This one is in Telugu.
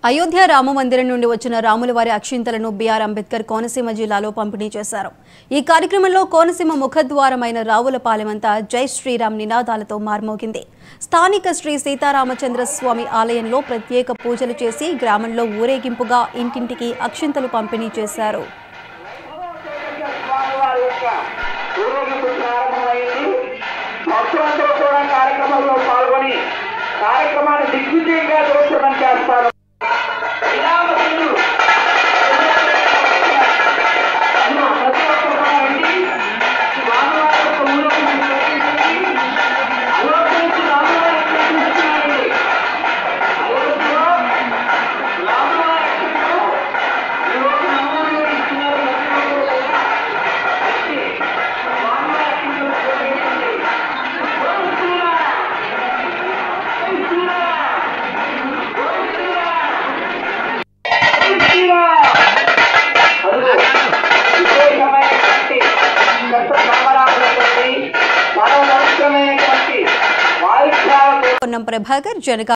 అయోధ్య రామ మందిరం నుండి వచ్చిన రాములవారి అక్షింతలను బిఆర్ అంబేద్కర్ కోనసీమ జిల్లాలో పంపిణీ చేశారు. ఈ కార్యక్రమంలో కోనసీమ ముఖద్వారమైన రావులపాలెమంతా జై శ్రీరామ్ నినాదాలతో మార్మోగింది. స్థానిక శ్రీ సీతారామచంద్ర స్వామి ఆలయంలో ప్రత్యేక పూజలు చేసి గ్రామంలో ఊరేగింపుగా ఇంటింటికి అక్షింతలు పంపిణీ చేశారు. కార్యక్రమాన్ని దిగ్విజయంగా దోషణం చేస్తారు. ప్రభాకర్ జనగా